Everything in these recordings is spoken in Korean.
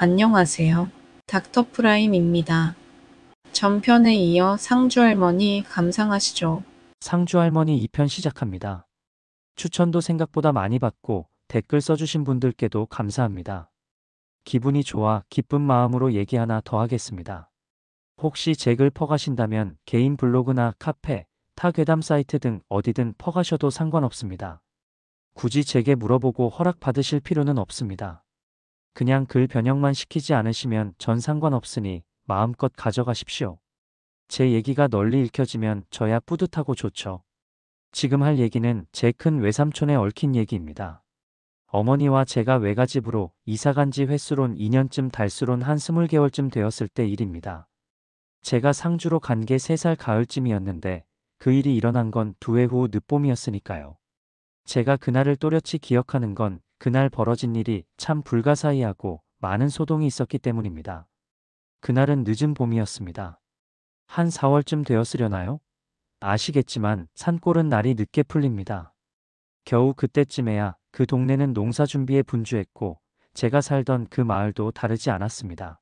안녕하세요. 닥터프라임입니다. 전편에 이어 상주 할머니 감상하시죠. 상주 할머니 2편 시작합니다. 추천도 생각보다 많이 받고 댓글 써주신 분들께도 감사합니다. 기분이 좋아 기쁜 마음으로 얘기 하나 더 하겠습니다. 혹시 제 글 퍼가신다면 개인 블로그나 카페, 타 괴담 사이트 등 어디든 퍼가셔도 상관없습니다. 굳이 제게 물어보고 허락 받으실 필요는 없습니다. 그냥 글 변형만 시키지 않으시면 전 상관없으니 마음껏 가져가십시오. 제 얘기가 널리 읽혀지면 저야 뿌듯하고 좋죠. 지금 할 얘기는 제 큰 외삼촌에 얽힌 얘기입니다. 어머니와 제가 외가집으로 이사간 지 횟수론 2년쯤 달수론 한 20개월쯤 되었을 때 일입니다. 제가 상주로 간 게 3살 가을쯤이었는데 그 일이 일어난 건 2해 후 늦봄이었으니까요. 제가 그날을 또렷이 기억하는 건 그날 벌어진 일이 참 불가사의하고 많은 소동이 있었기 때문입니다. 그날은 늦은 봄이었습니다. 한 4월쯤 되었으려나요? 아시겠지만 산골은 날이 늦게 풀립니다. 겨우 그때쯤에야 그 동네는 농사 준비에 분주했고 제가 살던 그 마을도 다르지 않았습니다.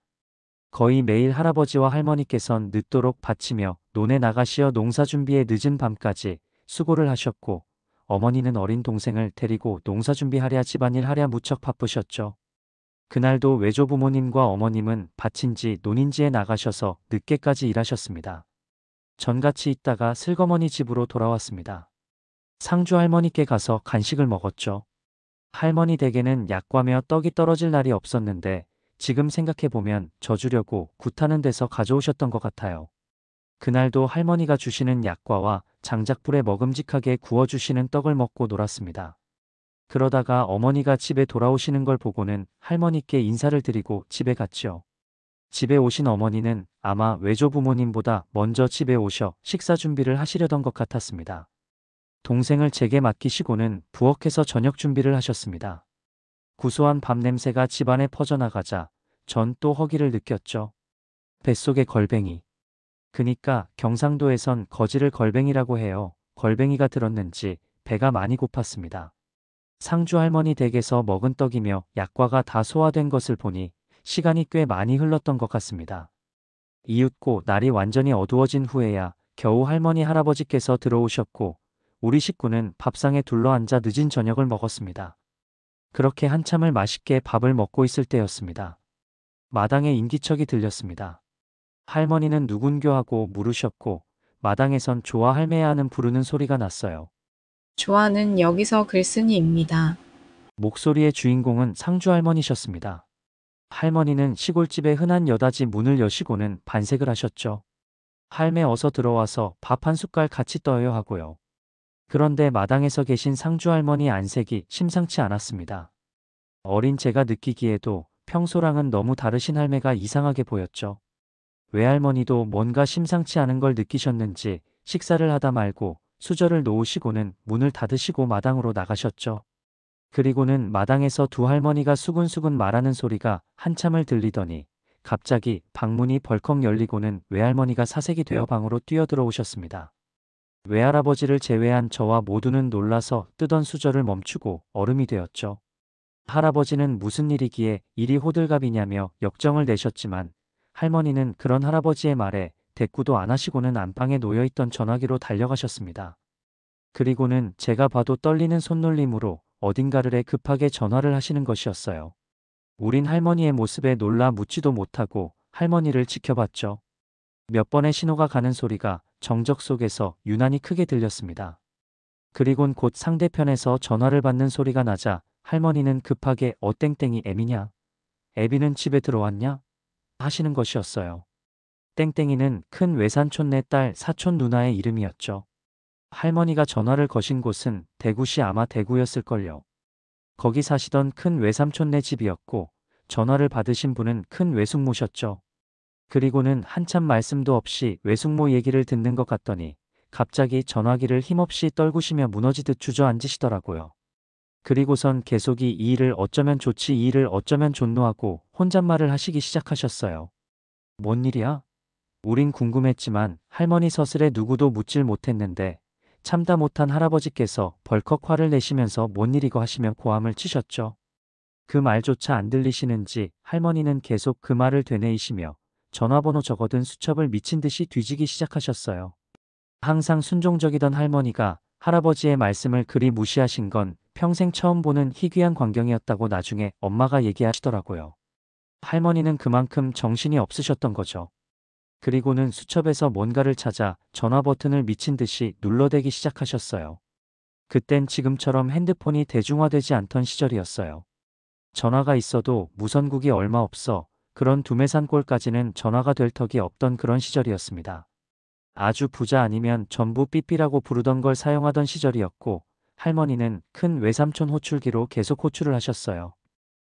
거의 매일 할아버지와 할머니께선 늦도록 바치며 논에 나가시어 농사 준비에 늦은 밤까지 수고를 하셨고 어머니는 어린 동생을 데리고 농사 준비하랴 집안일 하랴 무척 바쁘셨죠. 그날도 외조부모님과 어머님은 밭인지 논인지에 나가셔서 늦게까지 일하셨습니다. 전같이 있다가 슬거머니 집으로 돌아왔습니다. 상주 할머니께 가서 간식을 먹었죠. 할머니 댁에는 약과며 떡이 떨어질 날이 없었는데 지금 생각해보면 져주려고 굿하는 데서 가져오셨던 것 같아요. 그날도 할머니가 주시는 약과와 장작불에 먹음직하게 구워주시는 떡을 먹고 놀았습니다. 그러다가 어머니가 집에 돌아오시는 걸 보고는 할머니께 인사를 드리고 집에 갔죠. 집에 오신 어머니는 아마 외조부모님보다 먼저 집에 오셔 식사 준비를 하시려던 것 같았습니다. 동생을 제게 맡기시고는 부엌에서 저녁 준비를 하셨습니다. 구수한 밥 냄새가 집안에 퍼져나가자 전 또 허기를 느꼈죠. 뱃속에 걸뱅이. 그니까 경상도에선 거지를 걸뱅이라고 해요. 걸뱅이가 들었는지 배가 많이 고팠습니다. 상주 할머니 댁에서 먹은 떡이며 약과가 다 소화된 것을 보니 시간이 꽤 많이 흘렀던 것 같습니다. 이윽고 날이 완전히 어두워진 후에야 겨우 할머니 할아버지께서 들어오셨고 우리 식구는 밥상에 둘러앉아 늦은 저녁을 먹었습니다. 그렇게 한참을 맛있게 밥을 먹고 있을 때였습니다. 마당에 인기척이 들렸습니다. 할머니는 누군교 하고 물으셨고 마당에선 좋아 할매야 하는 부르는 소리가 났어요. 조아는 여기서 글쓴이입니다. 목소리의 주인공은 상주 할머니셨습니다. 할머니는 시골집의 흔한 여닫이 문을 여시고는 반색을 하셨죠. 할매 어서 들어와서 밥 한 숟갈 같이 떠요 하고요. 그런데 마당에서 계신 상주 할머니 안색이 심상치 않았습니다. 어린 제가 느끼기에도 평소랑은 너무 다르신 할매가 이상하게 보였죠. 외할머니도 뭔가 심상치 않은 걸 느끼셨는지 식사를 하다 말고 수저를 놓으시고는 문을 닫으시고 마당으로 나가셨죠. 그리고는 마당에서 두 할머니가 수근수근 말하는 소리가 한참을 들리더니 갑자기 방문이 벌컥 열리고는 외할머니가 사색이 되어 방으로 뛰어들어오셨습니다. 외할아버지를 제외한 저와 모두는 놀라서 뜨던 수저를 멈추고 얼음이 되었죠. 할아버지는 무슨 일이기에 이리 호들갑이냐며 역정을 내셨지만 할머니는 그런 할아버지의 말에 대꾸도 안 하시고는 안방에 놓여있던 전화기로 달려가셨습니다. 그리고는 제가 봐도 떨리는 손놀림으로 어딘가를 급하게 전화를 하시는 것이었어요. 우린 할머니의 모습에 놀라 묻지도 못하고 할머니를 지켜봤죠. 몇 번의 신호가 가는 소리가 정적 속에서 유난히 크게 들렸습니다. 그리곤 곧 상대편에서 전화를 받는 소리가 나자 할머니는 급하게 땡땡이 애미냐? 애비는 집에 들어왔냐? 하시는 것이었어요. 땡땡이는 큰 외산촌네 딸 사촌 누나의 이름이었죠. 할머니가 전화를 거신 곳은 대구시 아마 대구였을걸요. 거기 사시던 큰 외삼촌네 집이었고 전화를 받으신 분은 큰 외숙모셨죠. 그리고는 한참 말씀도 없이 외숙모 얘기를 듣는 것 같더니 갑자기 전화기를 힘없이 떨구시며 무너지듯 주저앉으시더라고요. 그리고선 계속이 이 일을 어쩌면 좋지 이 일을 어쩌면 존노하고 혼잣말을 하시기 시작하셨어요. 뭔 일이야? 우린 궁금했지만 할머니 서슬에 누구도 묻질 못했는데 참다 못한 할아버지께서 벌컥 화를 내시면서 뭔 일이고 하시며 고함을 치셨죠. 그 말조차 안 들리시는지 할머니는 계속 그 말을 되뇌이시며 전화번호 적어둔 수첩을 미친 듯이 뒤지기 시작하셨어요. 항상 순종적이던 할머니가 할아버지의 말씀을 그리 무시하신 건 평생 처음 보는 희귀한 광경이었다고 나중에 엄마가 얘기하시더라고요. 할머니는 그만큼 정신이 없으셨던 거죠. 그리고는 수첩에서 뭔가를 찾아 전화 버튼을 미친 듯이 눌러대기 시작하셨어요. 그땐 지금처럼 핸드폰이 대중화되지 않던 시절이었어요. 전화가 있어도 무선국이 얼마 없어 그런 두메산골까지는 전화가 될 턱이 없던 그런 시절이었습니다. 아주 부자 아니면 전부 삐삐라고 부르던 걸 사용하던 시절이었고 할머니는 큰 외삼촌 호출기로 계속 호출을 하셨어요.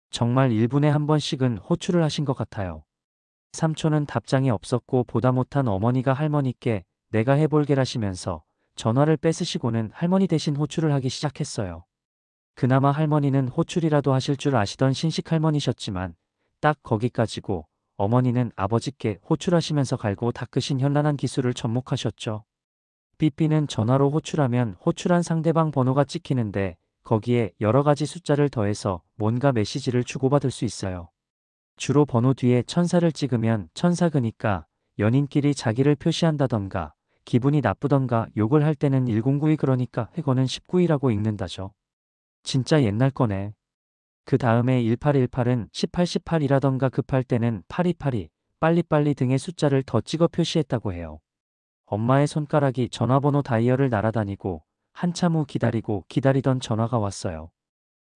정말 1분에 한 번씩은 호출을 하신 것 같아요. 삼촌은 답장이 없었고 보다 못한 어머니가 할머니께 내가 해볼게라시면서 전화를 뺏으시고는 할머니 대신 호출을 하기 시작했어요. 그나마 할머니는 호출이라도 하실 줄 아시던 신식 할머니셨지만 딱 거기까지고 어머니는 아버지께 호출하시면서 갈고 닦으신 현란한 기술을 접목하셨죠. 삐삐는 전화로 호출하면 호출한 상대방 번호가 찍히는데 거기에 여러 가지 숫자를 더해서 뭔가 메시지를 주고받을 수 있어요. 주로 번호 뒤에 천사를 찍으면 천사그니까 연인끼리 자기를 표시한다던가 기분이 나쁘던가 욕을 할 때는 1092 그러니까 회거는 19이라고 읽는다죠. 진짜 옛날 거네. 그 다음에 1818은 1818이라던가 급할 때는 8282, 빨리빨리 등의 숫자를 더 찍어 표시했다고 해요. 엄마의 손가락이 전화번호 다이얼을 날아다니고 한참 후 기다리던 전화가 왔어요.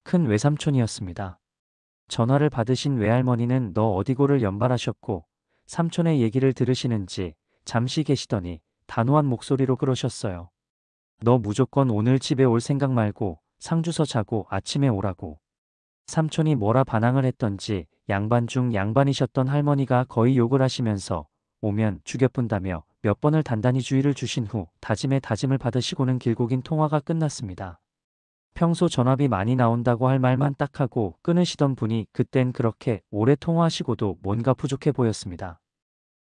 큰 외삼촌이었습니다. 전화를 받으신 외할머니는 너 어디고를 연발하셨고 삼촌의 얘기를 들으시는지 잠시 계시더니 단호한 목소리로 그러셨어요. 너 무조건 오늘 집에 올 생각 말고 상주서 자고 아침에 오라고. 삼촌이 뭐라 반항을 했던지 양반 중 양반이셨던 할머니가 거의 욕을 하시면서 오면 죽여뿐다며 몇 번을 단단히 주의를 주신 후 다짐에 다짐을 받으시고는 길고 긴 통화가 끝났습니다. 평소 전화비 많이 나온다고 할 말만 딱 하고 끊으시던 분이 그땐 그렇게 오래 통화하시고도 뭔가 부족해 보였습니다.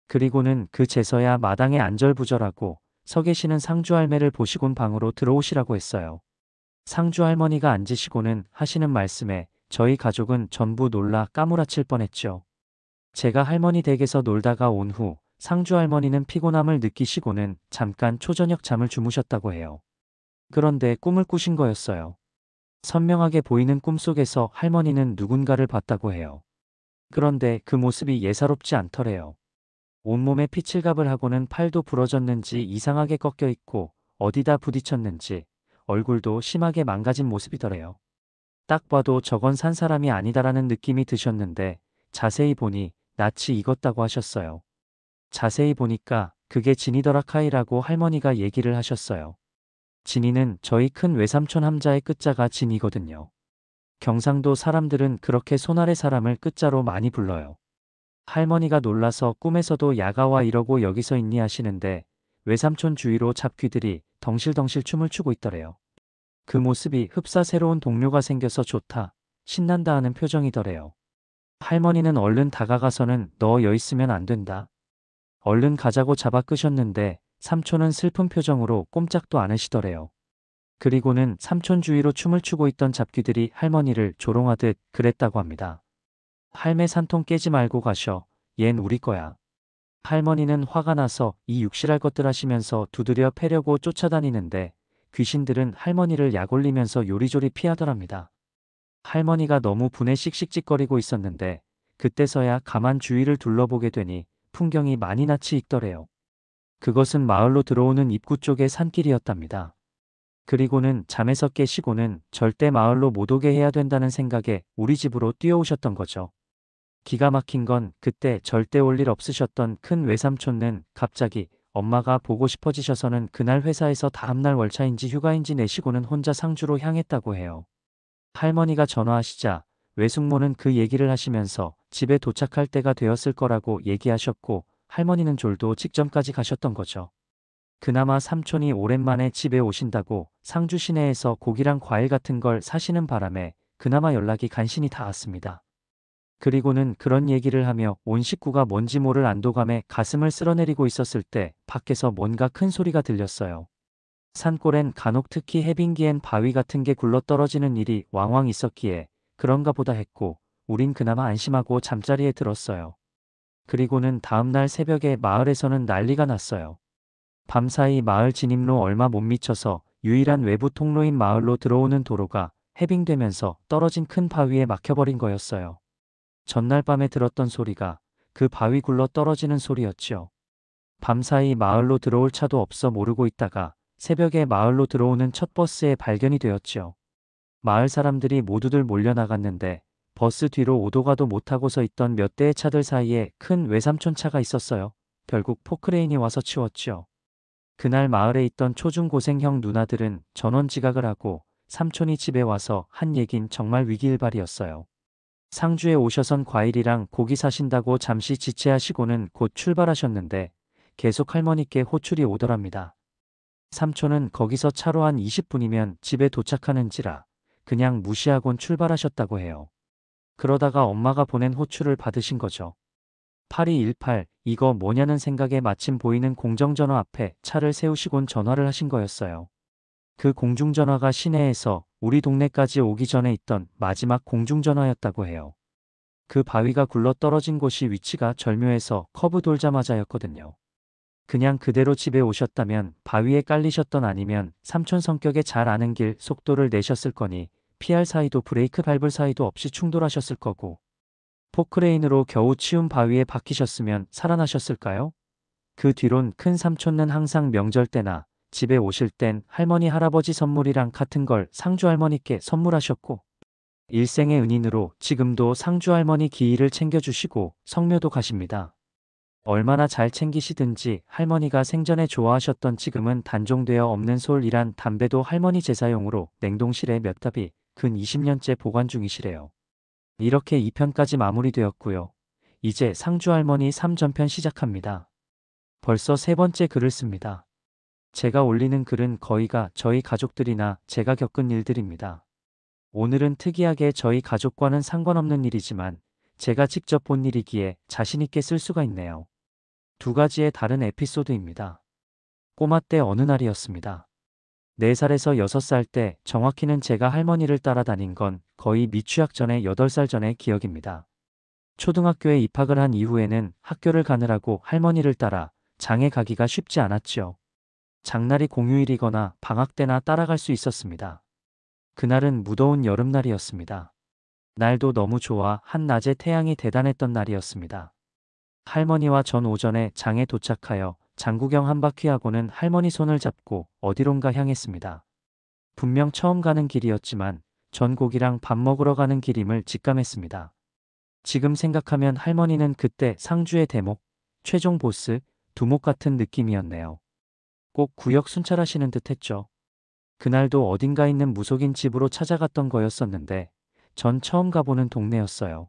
그리고는 그제서야 마당에 안절부절하고 서 계시는 상주 할매를 보시곤 방으로 들어오시라고 했어요. 상주 할머니가 앉으시고는 하시는 말씀에 저희 가족은 전부 놀라 까무라칠 뻔했죠. 제가 할머니 댁에서 놀다가 온 후 상주 할머니는 피곤함을 느끼시고는 잠깐 초저녁 잠을 주무셨다고 해요. 그런데 꿈을 꾸신 거였어요. 선명하게 보이는 꿈속에서 할머니는 누군가를 봤다고 해요. 그런데 그 모습이 예사롭지 않더래요. 온몸에 피칠갑을 하고는 팔도 부러졌는지 이상하게 꺾여 있고 어디다 부딪혔는지 얼굴도 심하게 망가진 모습이더래요. 딱 봐도 저건 산 사람이 아니다라는 느낌이 드셨는데 자세히 보니 낯이 익었다고 하셨어요. 자세히 보니까 그게 진이더라 카이라고 할머니가 얘기를 하셨어요. 진이는 저희 큰 외삼촌 함자의 끝자가 진이거든요. 경상도 사람들은 그렇게 손아래 사람을 끝자로 많이 불러요. 할머니가 놀라서 꿈에서도 야가와 이러고 여기서 있니 하시는데 외삼촌 주위로 잡귀들이 덩실덩실 춤을 추고 있더래요. 그 모습이 흡사 새로운 동료가 생겨서 좋다, 신난다 하는 표정이더래요. 할머니는 얼른 다가가서는 너 여 있으면 안 된다. 얼른 가자고 잡아 끄셨는데 삼촌은 슬픈 표정으로 꼼짝도 않으시더래요. 그리고는 삼촌 주위로 춤을 추고 있던 잡귀들이 할머니를 조롱하듯 그랬다고 합니다. 할매 산통 깨지 말고 가셔. 얜 우리 거야. 할머니는 화가 나서 이 육실할 것들 하시면서 두드려 패려고 쫓아다니는데 귀신들은 할머니를 약올리면서 요리조리 피하더랍니다. 할머니가 너무 분에 씩씩직거리고 있었는데 그때서야 가만 주위를 둘러보게 되니 풍경이 많이 낯이 익더래요. 그것은 마을로 들어오는 입구 쪽의 산길이었답니다. 그리고는 잠에서 깨시고는 절대 마을로 못 오게 해야 된다는 생각에 우리 집으로 뛰어오셨던 거죠. 기가 막힌 건 그때 절대 올 일 없으셨던 큰 외삼촌은 갑자기 엄마가 보고 싶어지셔서는 그날 회사에서 다음날 월차인지 휴가인지 내시고는 혼자 상주로 향했다고 해요. 할머니가 전화하시자 외숙모는 그 얘기를 하시면서 집에 도착할 때가 되었을 거라고 얘기하셨고 할머니는 졸도 직전까지 가셨던 거죠. 그나마 삼촌이 오랜만에 집에 오신다고 상주 시내에서 고기랑 과일 같은 걸 사시는 바람에 그나마 연락이 간신히 닿았습니다. 그리고는 그런 얘기를 하며 온 식구가 뭔지 모를 안도감에 가슴을 쓸어내리고 있었을 때 밖에서 뭔가 큰 소리가 들렸어요. 산골엔 간혹 특히 해빙기엔 바위 같은 게 굴러떨어지는 일이 왕왕 있었기에 그런가 보다 했고 우린 그나마 안심하고 잠자리에 들었어요. 그리고는 다음날 새벽에 마을에서는 난리가 났어요. 밤사이 마을 진입로 얼마 못 미쳐서 유일한 외부 통로인 마을로 들어오는 도로가 해빙되면서 떨어진 큰 바위에 막혀버린 거였어요. 전날 밤에 들었던 소리가 그 바위 굴러 떨어지는 소리였지요. 밤사이 마을로 들어올 차도 없어 모르고 있다가 새벽에 마을로 들어오는 첫 버스에 발견이 되었지요. 마을 사람들이 모두들 몰려나갔는데 버스 뒤로 오도 가도 못하고 서 있던 몇 대의 차들 사이에 큰 외삼촌 차가 있었어요. 결국 포크레인이 와서 치웠지요. 그날 마을에 있던 초중고생형 누나들은 전원 지각을 하고 삼촌이 집에 와서 한 얘긴 정말 위기일발이었어요. 상주에 오셔선 과일이랑 고기 사신다고 잠시 지체하시고는 곧 출발하셨는데 계속 할머니께 호출이 오더랍니다. 삼촌은 거기서 차로 한 20분이면 집에 도착하는지라 그냥 무시하곤 출발하셨다고 해요. 그러다가 엄마가 보낸 호출을 받으신 거죠. 8218 이거 뭐냐는 생각에 마침 보이는 공정전화 앞에 차를 세우시곤 전화를 하신 거였어요. 그 공중전화가 시내에서 우리 동네까지 오기 전에 있던 마지막 공중전화였다고 해요. 그 바위가 굴러 떨어진 곳이 위치가 절묘해서 커브 돌자마자였거든요. 그냥 그대로 집에 오셨다면 바위에 깔리셨던 아니면 삼촌 성격에 잘 아는 길 속도를 내셨을 거니 피할 사이도 브레이크 밟을 사이도 없이 충돌하셨을 거고 포크레인으로 겨우 치운 바위에 박히셨으면 살아나셨을까요? 그 뒤론 큰 삼촌은 항상 명절 때나 집에 오실 땐 할머니 할아버지 선물이랑 같은 걸 상주 할머니께 선물하셨고 일생의 은인으로 지금도 상주 할머니 기일을 챙겨주시고 성묘도 가십니다. 얼마나 잘 챙기시든지 할머니가 생전에 좋아하셨던 지금은 단종되어 없는 솔이란 담배도 할머니 제사용으로 냉동실에 몇 답이 근 20년째 보관 중이시래요. 이렇게 2편까지 마무리되었고요. 이제 상주 할머니 3전편 시작합니다. 벌써 세 번째 글을 씁니다. 제가 올리는 글은 거의가 저희 가족들이나 제가 겪은 일들입니다. 오늘은 특이하게 저희 가족과는 상관없는 일이지만 제가 직접 본 일이기에 자신있게 쓸 수가 있네요. 두 가지의 다른 에피소드입니다. 꼬마 때 어느 날이었습니다. 4살에서 6살 때 정확히는 제가 할머니를 따라다닌 건 거의 미취학 전에 8살 전의 기억입니다. 초등학교에 입학을 한 이후에는 학교를 가느라고 할머니를 따라 장에 가기가 쉽지 않았지요. 장날이 공휴일이거나 방학 때나 따라갈 수 있었습니다. 그날은 무더운 여름날이었습니다. 날도 너무 좋아 한낮에 태양이 대단했던 날이었습니다. 할머니와 전 오전에 장에 도착하여 장구경 한 바퀴 하고는 할머니 손을 잡고 어디론가 향했습니다. 분명 처음 가는 길이었지만 전 고기랑 밥 먹으러 가는 길임을 직감했습니다. 지금 생각하면 할머니는 그때 상주의 대목, 최종 보스, 두목 같은 느낌이었네요. 꼭 구역 순찰하시는 듯 했죠. 그날도 어딘가 있는 무속인 집으로 찾아갔던 거였었는데 전 처음 가보는 동네였어요.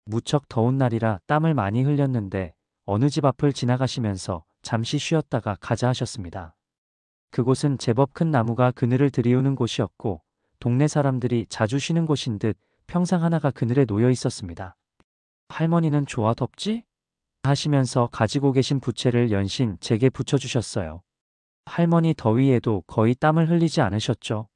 무척 더운 날이라 땀을 많이 흘렸는데 어느 집 앞을 지나가시면서 잠시 쉬었다가 가자 하셨습니다. 그곳은 제법 큰 나무가 그늘을 들이우는 곳이었고 동네 사람들이 자주 쉬는 곳인 듯 평상 하나가 그늘에 놓여 있었습니다. 할머니는 좋아 덥지? 하시면서 가지고 계신 부채를 연신 제게 붙여주셨어요. 할머니 더위에도 거의 땀을 흘리지 않으셨죠.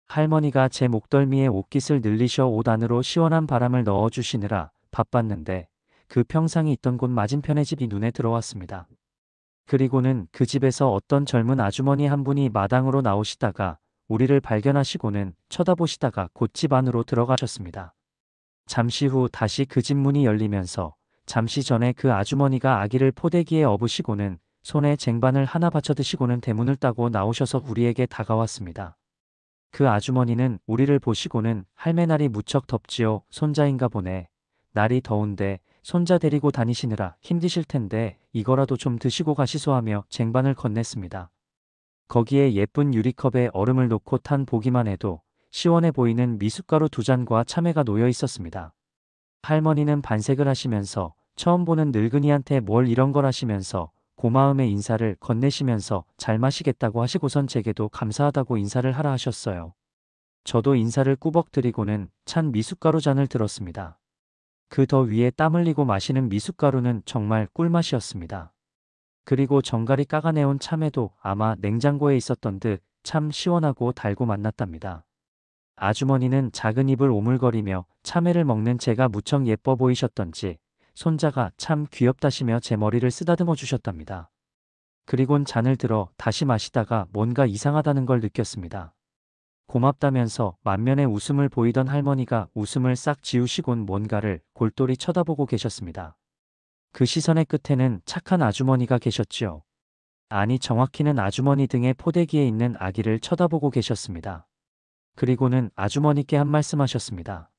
할머니가 제 목덜미에 옷깃을 늘리셔 옷 안으로 시원한 바람을 넣어주시느라 바빴는데 그 평상이 있던 곳 맞은편의 집이 눈에 들어왔습니다. 그리고는 그 집에서 어떤 젊은 아주머니 한 분이 마당으로 나오시다가 우리를 발견하시고는 쳐다보시다가 곧 집 안으로 들어가셨습니다. 잠시 후 다시 그 집 문이 열리면서 잠시 전에 그 아주머니가 아기를 포대기에 업으시고는 손에 쟁반을 하나 받쳐 드시고는 대문을 따고 나오셔서 우리에게 다가왔습니다. 그 아주머니는 우리를 보시고는 할매 날이 무척 덥지요. 손자인가 보네. 날이 더운데 손자 데리고 다니시느라 힘드실 텐데 이거라도 좀 드시고 가시소 하며 쟁반을 건넸습니다. 거기에 예쁜 유리컵에 얼음을 놓고 탄 보기만 해도 시원해 보이는 미숫가루 2잔과 참외가 놓여 있었습니다. 할머니는 반색을 하시면서 처음 보는 늙은이한테 뭘 이런 걸 하시면서 고마움의 인사를 건네시면서 잘 마시겠다고 하시고선 제게도 감사하다고 인사를 하라 하셨어요. 저도 인사를 꾸벅 드리고는 찬 미숫가루 잔을 들었습니다. 그 더위에 땀 흘리고 마시는 미숫가루는 정말 꿀맛이었습니다. 그리고 정갈이 까가내온 참외도 아마 냉장고에 있었던 듯 참 시원하고 달고 맛났답니다. 아주머니는 작은 입을 오물거리며 참외를 먹는 제가 무척 예뻐 보이셨던지 손자가 참 귀엽다시며 제 머리를 쓰다듬어 주셨답니다. 그리곤 잔을 들어 다시 마시다가 뭔가 이상하다는 걸 느꼈습니다. 고맙다면서 만면에 웃음을 보이던 할머니가 웃음을 싹 지우시곤 뭔가를 골똘히 쳐다보고 계셨습니다. 그 시선의 끝에는 착한 아주머니가 계셨지요. 아니 정확히는 아주머니 등의 포대기에 있는 아기를 쳐다보고 계셨습니다. 그리고는 아주머니께 한 말씀 하셨습니다.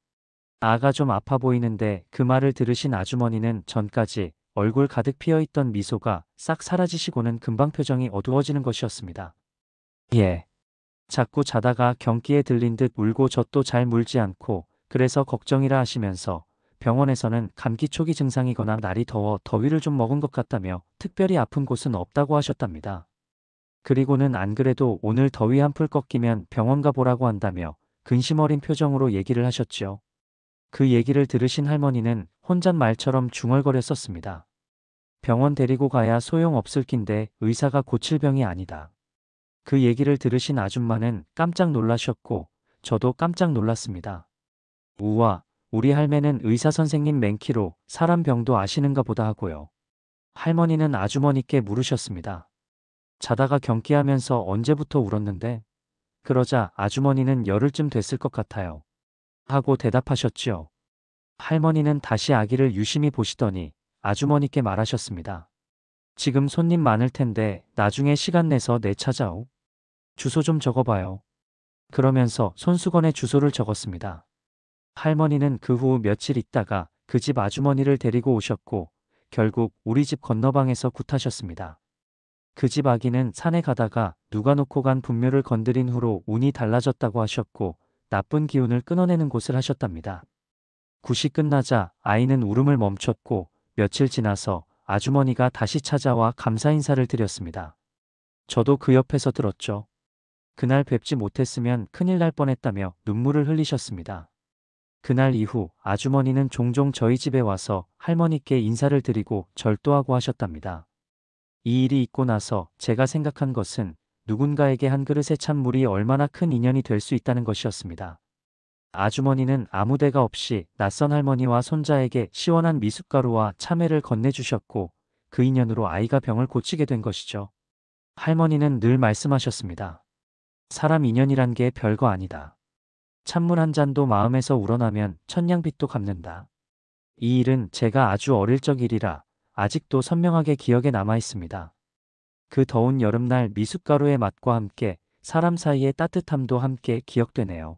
아가 좀 아파 보이는데 그 말을 들으신 아주머니는 전까지 얼굴 가득 피어있던 미소가 싹 사라지시고는 금방 표정이 어두워지는 것이었습니다. 예. 자꾸 자다가 경기에 들린 듯 울고 젖도 잘 물지 않고 그래서 걱정이라 하시면서 병원에서는 감기 초기 증상이거나 날이 더워 더위를 좀 먹은 것 같다며 특별히 아픈 곳은 없다고 하셨답니다. 그리고는 안 그래도 오늘 더위 한풀 꺾이면 병원 가보라고 한다며 근심 어린 표정으로 얘기를 하셨지요. 그 얘기를 들으신 할머니는 혼잣말처럼 중얼거렸었습니다. 병원 데리고 가야 소용없을 낀데 의사가 고칠 병이 아니다. 그 얘기를 들으신 아줌마는 깜짝 놀라셨고 저도 깜짝 놀랐습니다. 우와, 우리 할매는 의사 선생님 맨키로 사람 병도 아시는가 보다 하고요. 할머니는 아주머니께 물으셨습니다. 자다가 경기하면서 언제부터 울었는데? 그러자 아주머니는 열흘쯤 됐을 것 같아요. 하고 대답하셨지요. 할머니는 다시 아기를 유심히 보시더니 아주머니께 말하셨습니다. 지금 손님 많을 텐데 나중에 시간 내서 내 찾아오. 주소 좀 적어봐요. 그러면서 손수건에 주소를 적었습니다. 할머니는 그 후 며칠 있다가 그 집 아주머니를 데리고 오셨고 결국 우리 집 건너방에서 굿하셨습니다. 그 집 아기는 산에 가다가 누가 놓고 간 분묘를 건드린 후로 운이 달라졌다고 하셨고 나쁜 기운을 끊어내는 곳을 하셨답니다. 굿이 끝나자 아이는 울음을 멈췄고 며칠 지나서 아주머니가 다시 찾아와 감사 인사를 드렸습니다. 저도 그 옆에서 들었죠. 그날 뵙지 못했으면 큰일 날 뻔했다며 눈물을 흘리셨습니다. 그날 이후 아주머니는 종종 저희 집에 와서 할머니께 인사를 드리고 절도하고 하셨답니다. 이 일이 있고 나서 제가 생각한 것은 누군가에게 한 그릇의 찬물이 얼마나 큰 인연이 될 수 있다는 것이었습니다. 아주머니는 아무 데가 없이 낯선 할머니와 손자에게 시원한 미숫가루와 참외를 건네주셨고 그 인연으로 아이가 병을 고치게 된 것이죠. 할머니는 늘 말씀하셨습니다. 사람 인연이란 게 별거 아니다. 찬물 한 잔도 마음에서 우러나면 천냥빚도 갚는다. 이 일은 제가 아주 어릴 적 일이라 아직도 선명하게 기억에 남아 있습니다. 그 더운 여름날 미숫가루의 맛과 함께 사람 사이의 따뜻함도 함께 기억되네요.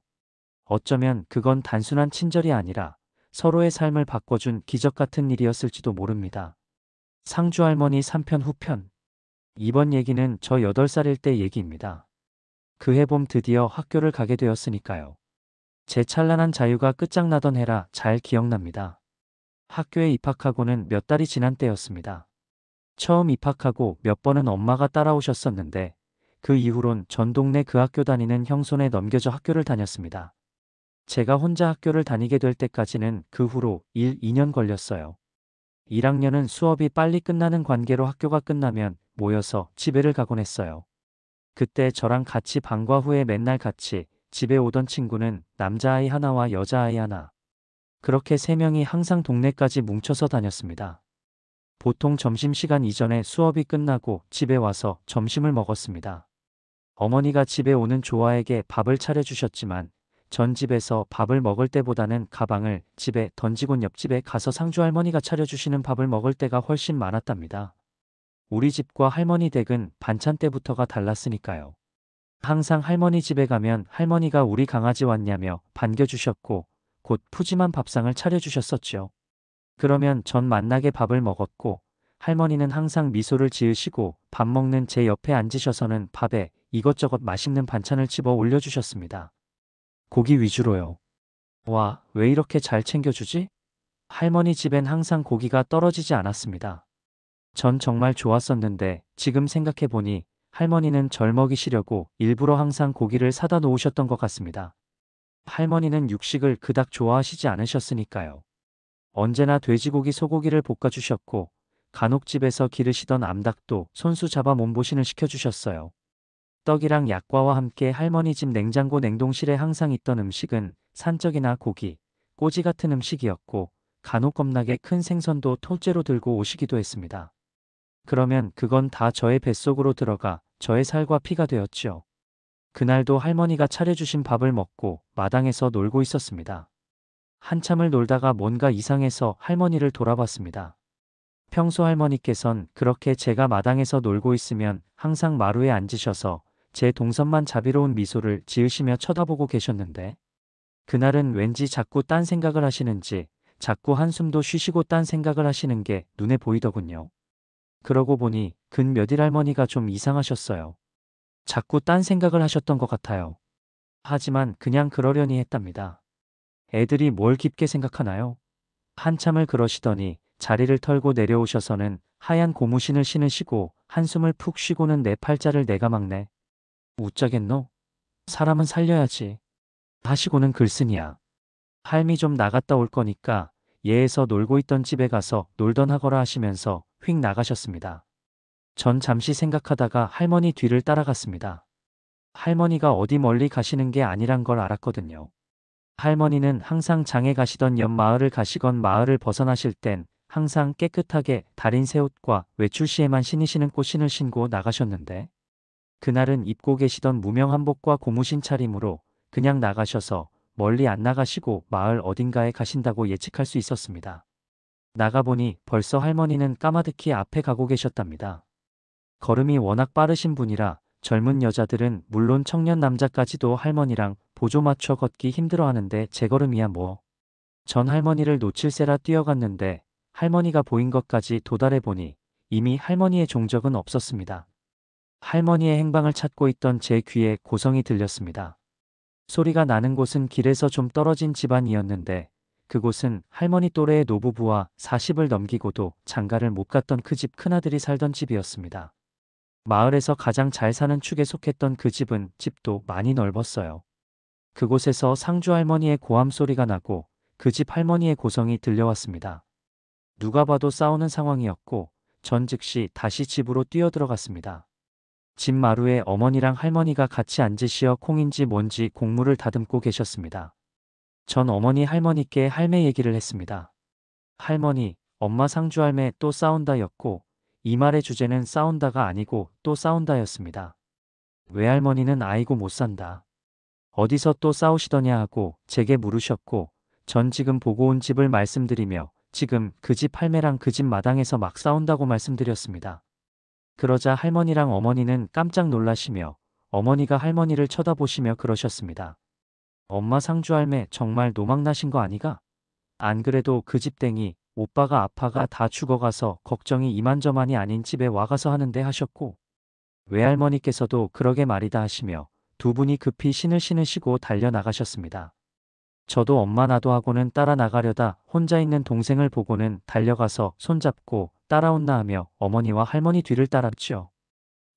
어쩌면 그건 단순한 친절이 아니라 서로의 삶을 바꿔준 기적 같은 일이었을지도 모릅니다. 상주 할머니 3편 후편. 이번 얘기는 저 8살일 때 얘기입니다. 그 해 봄 드디어 학교를 가게 되었으니까요. 제 찬란한 자유가 끝장나던 해라 잘 기억납니다. 학교에 입학하고는 몇 달이 지난 때였습니다. 처음 입학하고 몇 번은 엄마가 따라오셨었는데 그 이후론 전 동네 그 학교 다니는 형 손에 넘겨져 학교를 다녔습니다. 제가 혼자 학교를 다니게 될 때까지는 그 후로 2년 걸렸어요. 1학년은 수업이 빨리 끝나는 관계로 학교가 끝나면 모여서 집에를 가곤 했어요. 그때 저랑 같이 방과 후에 맨날 같이 집에 오던 친구는 남자아이 하나와 여자아이 하나. 그렇게 3명이 항상 동네까지 뭉쳐서 다녔습니다. 보통 점심시간 이전에 수업이 끝나고 집에 와서 점심을 먹었습니다. 어머니가 집에 오는 조아에게 밥을 차려주셨지만 전 집에서 밥을 먹을 때보다는 가방을 집에 던지곤 옆집에 가서 상주 할머니가 차려주시는 밥을 먹을 때가 훨씬 많았답니다. 우리 집과 할머니 댁은 반찬 때부터가 달랐으니까요. 항상 할머니 집에 가면 할머니가 우리 강아지 왔냐며 반겨주셨고 곧 푸짐한 밥상을 차려주셨었지요. 그러면 전 만나게 밥을 먹었고 할머니는 항상 미소를 지으시고 밥 먹는 제 옆에 앉으셔서는 밥에 이것저것 맛있는 반찬을 집어 올려주셨습니다. 고기 위주로요. 와, 왜 이렇게 잘 챙겨주지? 할머니 집엔 항상 고기가 떨어지지 않았습니다. 전 정말 좋았었는데 지금 생각해보니 할머니는 절 먹이시려고 일부러 항상 고기를 사다 놓으셨던 것 같습니다. 할머니는 육식을 그닥 좋아하시지 않으셨으니까요. 언제나 돼지고기 소고기를 볶아주셨고 간혹 집에서 기르시던 암닭도 손수 잡아 몸보신을 시켜주셨어요. 떡이랑 약과와 함께 할머니 집 냉장고 냉동실에 항상 있던 음식은 산적이나 고기, 꼬지 같은 음식이었고 간혹 겁나게 큰 생선도 통째로 들고 오시기도 했습니다. 그러면 그건 다 저의 뱃속으로 들어가 저의 살과 피가 되었지요. 그날도 할머니가 차려주신 밥을 먹고 마당에서 놀고 있었습니다. 한참을 놀다가 뭔가 이상해서 할머니를 돌아봤습니다. 평소 할머니께선 그렇게 제가 마당에서 놀고 있으면 항상 마루에 앉으셔서 제 동선만 자비로운 미소를 지으시며 쳐다보고 계셨는데 그날은 왠지 자꾸 딴 생각을 하시는지 자꾸 한숨도 쉬시고 딴 생각을 하시는 게 눈에 보이더군요. 그러고 보니 근 몇일 할머니가 좀 이상하셨어요. 자꾸 딴 생각을 하셨던 것 같아요. 하지만 그냥 그러려니 했답니다. 애들이 뭘 깊게 생각하나요? 한참을 그러시더니 자리를 털고 내려오셔서는 하얀 고무신을 신으시고 한숨을 푹 쉬고는 내 팔자를 내가 막네. 웃자겠노? 사람은 살려야지. 하시고는 글쓴이야. 할미 좀 나갔다 올 거니까 예에서 놀고 있던 집에 가서 놀던 하거라 하시면서 휙 나가셨습니다. 전 잠시 생각하다가 할머니 뒤를 따라갔습니다. 할머니가 어디 멀리 가시는 게 아니란 걸 알았거든요. 할머니는 항상 장에 가시던 옆 마을을 가시건 마을을 벗어나실 땐 항상 깨끗하게 다린 새 옷과 외출 시에만 신으시는 꽃신을 신고 나가셨는데 그날은 입고 계시던 무명 한복과 고무신 차림으로 그냥 나가셔서 멀리 안 나가시고 마을 어딘가에 가신다고 예측할 수 있었습니다. 나가보니 벌써 할머니는 까마득히 앞에 가고 계셨답니다. 걸음이 워낙 빠르신 분이라 젊은 여자들은 물론 청년 남자까지도 할머니랑 보조 맞춰 걷기 힘들어하는데 제 걸음이야 뭐. 전 할머니를 놓칠세라 뛰어갔는데 할머니가 보인 것까지 도달해보니 이미 할머니의 종적은 없었습니다. 할머니의 행방을 찾고 있던 제 귀에 고성이 들렸습니다. 소리가 나는 곳은 길에서 좀 떨어진 집안이었는데 그곳은 할머니 또래의 노부부와 40을 넘기고도 장가를 못 갔던 그 집 큰아들이 살던 집이었습니다. 마을에서 가장 잘 사는 축에 속했던 그 집은 집도 많이 넓었어요. 그곳에서 상주 할머니의 고함 소리가 나고 그 집 할머니의 고성이 들려왔습니다. 누가 봐도 싸우는 상황이었고 전 즉시 다시 집으로 뛰어들어갔습니다. 집 마루에 어머니랑 할머니가 같이 앉으시어 콩인지 뭔지 곡물을 다듬고 계셨습니다. 전 어머니 할머니께 할매 얘기를 했습니다. 할머니, 엄마 상주 할매 또 싸운다였고 이 말의 주제는 싸운다가 아니고 또 싸운다였습니다. 외할머니는 아이고 못 산다. 어디서 또 싸우시더냐 하고 제게 물으셨고 전 지금 보고 온 집을 말씀드리며 지금 그 집 할매랑 그 집 마당에서 막 싸운다고 말씀드렸습니다. 그러자 할머니랑 어머니는 깜짝 놀라시며 어머니가 할머니를 쳐다보시며 그러셨습니다. 엄마 상주 할매 정말 노망나신 거 아니가? 안 그래도 그 집 땡이 오빠가 아파가 다 죽어가서 걱정이 이만저만이 아닌 집에 와가서 하는데 하셨고 외할머니께서도 그러게 말이다 하시며 두 분이 급히 신을 신으시고 달려나가셨습니다. 저도 엄마 나도 하고는 따라 나가려다 혼자 있는 동생을 보고는 달려가서 손잡고 따라온나 하며 어머니와 할머니 뒤를 따랐지요.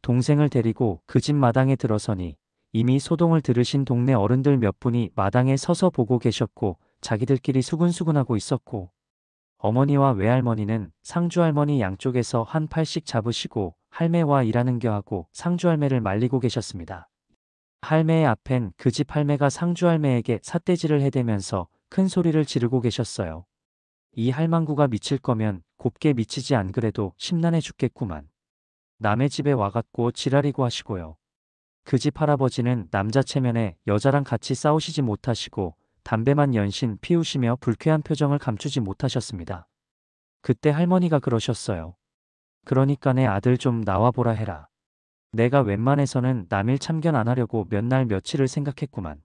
동생을 데리고 그 집 마당에 들어서니 이미 소동을 들으신 동네 어른들 몇 분이 마당에 서서 보고 계셨고 자기들끼리 수근수근하고 있었고 어머니와 외할머니는 상주할머니 양쪽에서 한 팔씩 잡으시고 할매와 일하는겨 하고 상주할매를 말리고 계셨습니다. 할매의 앞엔 그 집 할매가 상주할매에게 삿대질을 해대면서 큰 소리를 지르고 계셨어요. 이 할망구가 미칠 거면 곱게 미치지 안 그래도 심란해 죽겠구만. 남의 집에 와갖고 지랄이고 하시고요. 그 집 할아버지는 남자 체면에 여자랑 같이 싸우시지 못하시고 담배만 연신 피우시며 불쾌한 표정을 감추지 못하셨습니다. 그때 할머니가 그러셨어요. 그러니까 내 아들 좀 나와보라 해라. 내가 웬만해서는 남일 참견 안 하려고 몇 날 며칠을 생각했구만.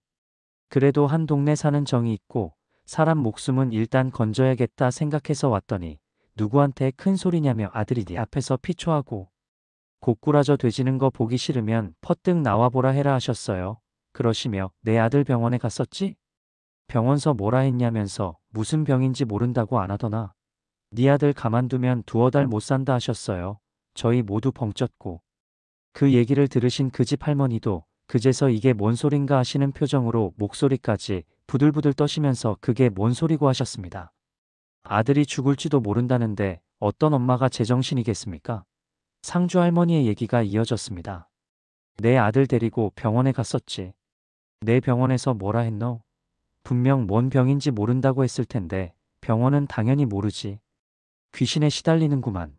그래도 한 동네 사는 정이 있고 사람 목숨은 일단 건져야겠다 생각해서 왔더니 누구한테 큰 소리냐며 아들이 네 앞에서 피초하고 고꾸라져 되지는 거 보기 싫으면 퍼뜩 나와보라 해라 하셨어요. 그러시며 내 아들 병원에 갔었지? 병원서 뭐라 했냐면서 무슨 병인지 모른다고 안 하더나. 네 아들 가만두면 두어 달 못 산다 하셨어요. 저희 모두 벙쪘고. 그 얘기를 들으신 그 집 할머니도 그제서 이게 뭔 소린가 하시는 표정으로 목소리까지 부들부들 떠시면서 그게 뭔 소리고 하셨습니다. 아들이 죽을지도 모른다는데 어떤 엄마가 제정신이겠습니까? 상주 할머니의 얘기가 이어졌습니다. 내 아들 데리고 병원에 갔었지. 내 병원에서 뭐라 했노? 분명 뭔 병인지 모른다고 했을 텐데 병원은 당연히 모르지. 귀신에 시달리는구만.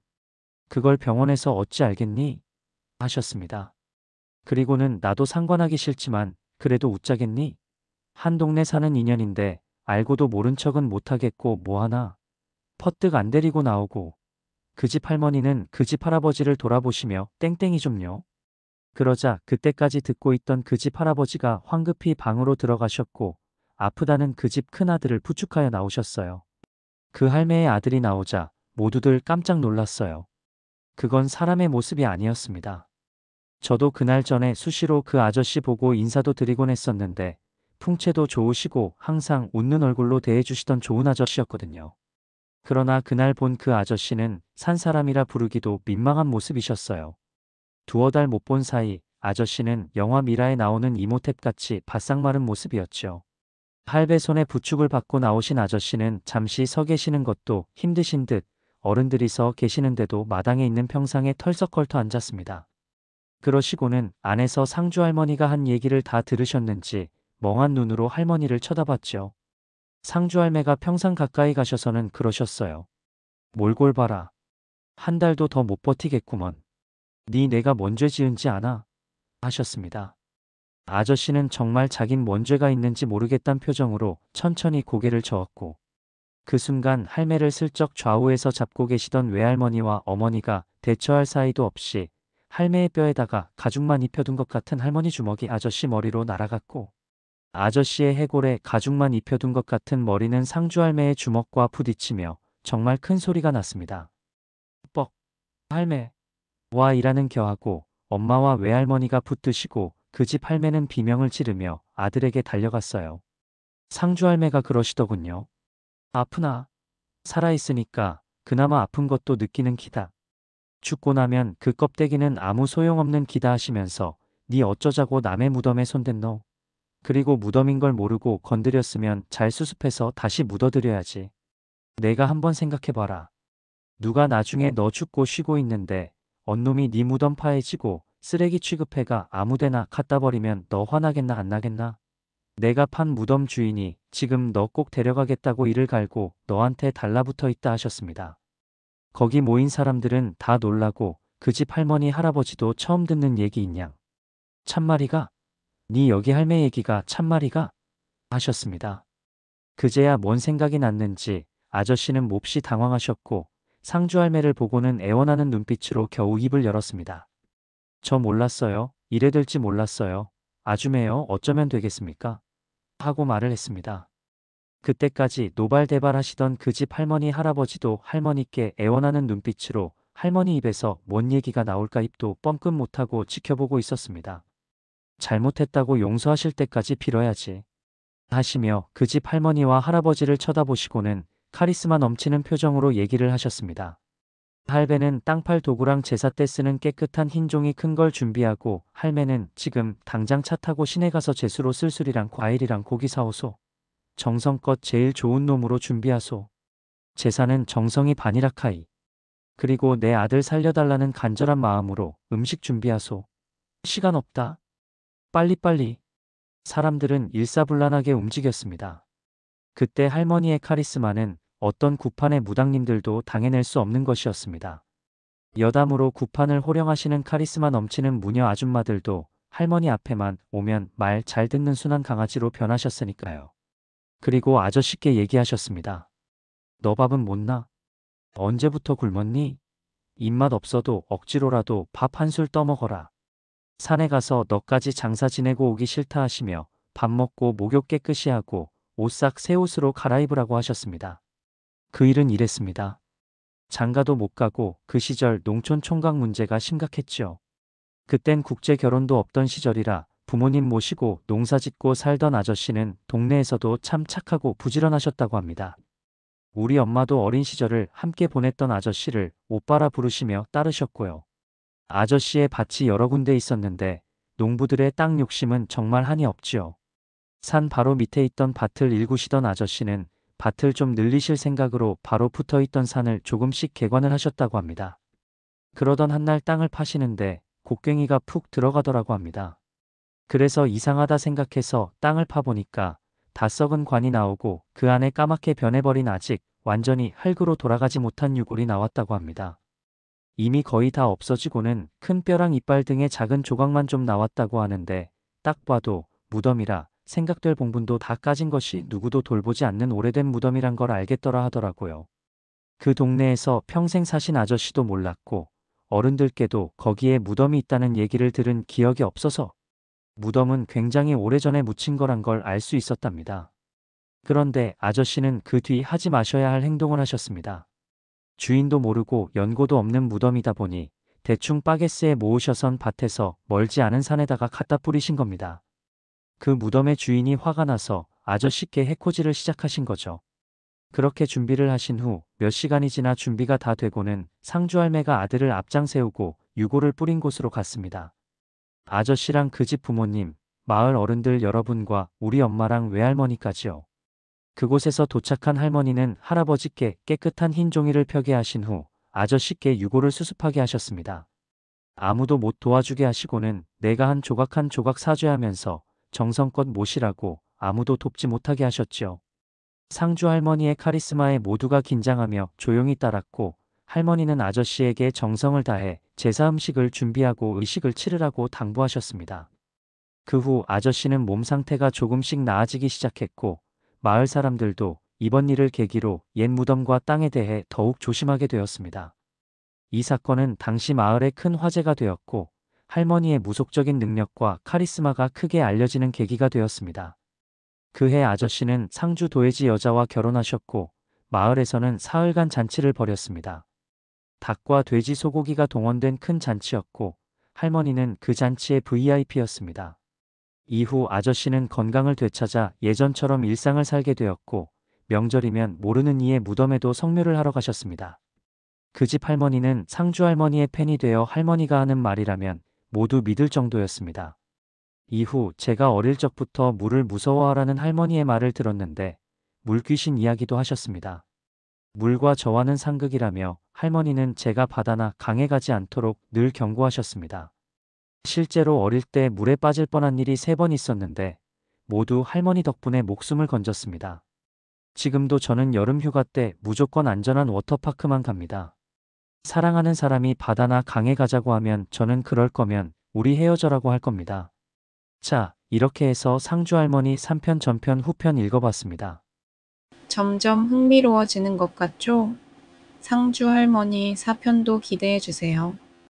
그걸 병원에서 어찌 알겠니? 하셨습니다. 그리고는 나도 상관하기 싫지만 그래도 웃자겠니? 한 동네 사는 인연인데 알고도 모른 척은 못하겠고 뭐하나. 퍼뜩 안 데리고 나오고 그 집 할머니는 그 집 할아버지를 돌아보시며 땡땡이 좀요. 그러자 그때까지 듣고 있던 그 집 할아버지가 황급히 방으로 들어가셨고 아프다는 그 집 큰아들을 부축하여 나오셨어요. 그 할매의 아들이 나오자 모두들 깜짝 놀랐어요. 그건 사람의 모습이 아니었습니다. 저도 그날 전에 수시로 그 아저씨 보고 인사도 드리곤 했었는데 풍채도 좋으시고 항상 웃는 얼굴로 대해주시던 좋은 아저씨였거든요. 그러나 그날 본 그 아저씨는 산 사람이라 부르기도 민망한 모습이셨어요. 두어 달 못 본 사이 아저씨는 영화 미라에 나오는 이모탭같이 바싹 마른 모습이었죠. 할배 손에 부축을 받고 나오신 아저씨는 잠시 서 계시는 것도 힘드신 듯 어른들이 서 계시는데도 마당에 있는 평상에 털썩 걸터 앉았습니다. 그러시고는 안에서 상주 할머니가 한 얘기를 다 들으셨는지 멍한 눈으로 할머니를 쳐다봤죠. 상주 할매가 평상 가까이 가셔서는 그러셨어요. 몰골 봐라. 한 달도 더 못 버티겠구먼. 네 내가 뭔 죄 지은지 아나? 하셨습니다. 아저씨는 정말 자긴 뭔 죄가 있는지 모르겠단 표정으로 천천히 고개를 저었고 그 순간 할매를 슬쩍 좌우에서 잡고 계시던 외할머니와 어머니가 대처할 사이도 없이 할매의 뼈에다가 가죽만 입혀둔 것 같은 할머니 주먹이 아저씨 머리로 날아갔고 아저씨의 해골에 가죽만 입혀둔 것 같은 머리는 상주 할매의 주먹과 부딪히며 정말 큰 소리가 났습니다. 뻑! 할매! 와 이라는 겨하고 엄마와 외할머니가 붙드시고 그 집 할매는 비명을 지르며 아들에게 달려갔어요. 상주 할매가 그러시더군요. 아프나? 살아있으니까 그나마 아픈 것도 느끼는 기다. 죽고 나면 그 껍데기는 아무 소용없는 기다 하시면서 네 어쩌자고 남의 무덤에 손댄 너. 그리고 무덤인 걸 모르고 건드렸으면 잘 수습해서 다시 묻어드려야지. 내가 한번 생각해봐라. 누가 나중에 너 죽고 쉬고 있는데 언놈이 네 무덤 파헤지고 쓰레기 취급해가 아무데나 갖다 버리면 너 화나겠나 안 나겠나? 내가 판 무덤 주인이 지금 너 꼭 데려가겠다고 이를 갈고 너한테 달라붙어 있다 하셨습니다. 거기 모인 사람들은 다 놀라고 그 집 할머니 할아버지도 처음 듣는 얘기인 양. 참말이가? 네 여기 할매 얘기가 참말이가? 하셨습니다. 그제야 뭔 생각이 났는지 아저씨는 몹시 당황하셨고 상주 할매를 보고는 애원하는 눈빛으로 겨우 입을 열었습니다. 저 몰랐어요. 이래 될지 몰랐어요. 아줌매요 어쩌면 되겠습니까? 하고 말을 했습니다. 그때까지 노발대발 하시던 그 집 할머니 할아버지도 할머니께 애원하는 눈빛으로 할머니 입에서 뭔 얘기가 나올까 입도 뻥끗 못하고 지켜보고 있었습니다. 잘못했다고 용서하실 때까지 빌어야지. 하시며 그 집 할머니와 할아버지를 쳐다보시고는 카리스마 넘치는 표정으로 얘기를 하셨습니다. 할배는 땅팔 도구랑 제사 때 쓰는 깨끗한 흰 종이 큰 걸 준비하고 할매는 지금 당장 차 타고 시내 가서 제수로 쓸술이랑 과일이랑 고기 사오소. 정성껏 제일 좋은 놈으로 준비하소. 제사는 정성이 반이라카이. 그리고 내 아들 살려달라는 간절한 마음으로 음식 준비하소. 시간 없다. 빨리빨리. 사람들은 일사불란하게 움직였습니다. 그때 할머니의 카리스마는 어떤 구판의 무당님들도 당해낼 수 없는 것이었습니다. 여담으로 구판을 호령하시는 카리스마 넘치는 무녀 아줌마들도 할머니 앞에만 오면 말 잘 듣는 순한 강아지로 변하셨으니까요. 그리고 아저씨께 얘기하셨습니다. 너 밥은 못 나? 언제부터 굶었니? 입맛 없어도 억지로라도 밥 한 술 떠먹어라. 산에 가서 너까지 장사 지내고 오기 싫다 하시며 밥 먹고 목욕 깨끗이 하고 옷 싹 새 옷으로 갈아입으라고 하셨습니다. 그 일은 이랬습니다. 장가도 못 가고 그 시절 농촌 총각 문제가 심각했죠. 그땐 국제 결혼도 없던 시절이라 부모님 모시고 농사짓고 살던 아저씨는 동네에서도 참 착하고 부지런하셨다고 합니다. 우리 엄마도 어린 시절을 함께 보냈던 아저씨를 오빠라 부르시며 따르셨고요. 아저씨의 밭이 여러 군데 있었는데 농부들의 땅 욕심은 정말 한이 없지요. 산 바로 밑에 있던 밭을 일구시던 아저씨는 밭을 좀 늘리실 생각으로 바로 붙어있던 산을 조금씩 개관을 하셨다고 합니다. 그러던 한날 땅을 파시는데 곡괭이가 푹 들어가더라고 합니다. 그래서 이상하다 생각해서 땅을 파보니까 다 썩은 관이 나오고 그 안에 까맣게 변해버린 아직 완전히 흙으로 돌아가지 못한 유골이 나왔다고 합니다. 이미 거의 다 없어지고는 큰 뼈랑 이빨 등의 작은 조각만 좀 나왔다고 하는데 딱 봐도 무덤이라 생각될 봉분도 다 까진 것이 누구도 돌보지 않는 오래된 무덤이란 걸 알겠더라 하더라고요. 그 동네에서 평생 사신 아저씨도 몰랐고 어른들께도 거기에 무덤이 있다는 얘기를 들은 기억이 없어서 무덤은 굉장히 오래전에 묻힌 거란 걸 알 수 있었답니다. 그런데 아저씨는 그 뒤 하지 마셔야 할 행동을 하셨습니다. 주인도 모르고 연고도 없는 무덤이다 보니 대충 바게스에 모으셔선 밭에서 멀지 않은 산에다가 갖다 뿌리신 겁니다. 그 무덤의 주인이 화가 나서 아저씨께 해코지를 시작하신 거죠. 그렇게 준비를 하신 후 몇 시간이 지나 준비가 다 되고는 상주할매가 아들을 앞장 세우고 유골을 뿌린 곳으로 갔습니다. 아저씨랑 그 집 부모님, 마을 어른들 여러분과 우리 엄마랑 외할머니까지요. 그곳에서 도착한 할머니는 할아버지께 깨끗한 흰 종이를 펴게 하신 후 아저씨께 유골을 수습하게 하셨습니다. 아무도 못 도와주게 하시고는 내가 한 조각 사죄하면서 정성껏 모시라고 아무도 돕지 못하게 하셨지요. 상주 할머니의 카리스마에 모두가 긴장하며 조용히 따랐고 할머니는 아저씨에게 정성을 다해 제사 음식을 준비하고 의식을 치르라고 당부하셨습니다. 그 후 아저씨는 몸 상태가 조금씩 나아지기 시작했고 마을 사람들도 이번 일을 계기로 옛 무덤과 땅에 대해 더욱 조심하게 되었습니다. 이 사건은 당시 마을에 큰 화제가 되었고 할머니의 무속적인 능력과 카리스마가 크게 알려지는 계기가 되었습니다. 그해 아저씨는 상주 도해지 여자와 결혼하셨고 마을에서는 사흘간 잔치를 벌였습니다. 닭과 돼지 소고기가 동원된 큰 잔치였고 할머니는 그 잔치의 VIP였습니다. 이후 아저씨는 건강을 되찾아 예전처럼 일상을 살게 되었고 명절이면 모르는 이의 무덤에도 성묘를 하러 가셨습니다. 그 집 할머니는 상주 할머니의 팬이 되어 할머니가 하는 말이라면 모두 믿을 정도였습니다. 이후 제가 어릴 적부터 물을 무서워하라는 할머니의 말을 들었는데 물귀신 이야기도 하셨습니다. 물과 저와는 상극이라며 할머니는 제가 바다나 강에 가지 않도록 늘 경고하셨습니다. 실제로 어릴 때 물에 빠질 뻔한 일이 3번 있었는데 모두 할머니 덕분에 목숨을 건졌습니다. 지금도 저는 여름 휴가 때 무조건 안전한 워터파크만 갑니다. 사랑하는 사람이 바다나 강에 가자고 하면 저는 그럴 거면 우리 헤어져라고 할 겁니다. 자, 이렇게 해서 상주 할머니 3편 전편 후편 읽어봤습니다. 점점 흥미로워지는 것 같죠? 상주 할머니 4편도 기대해 주세요.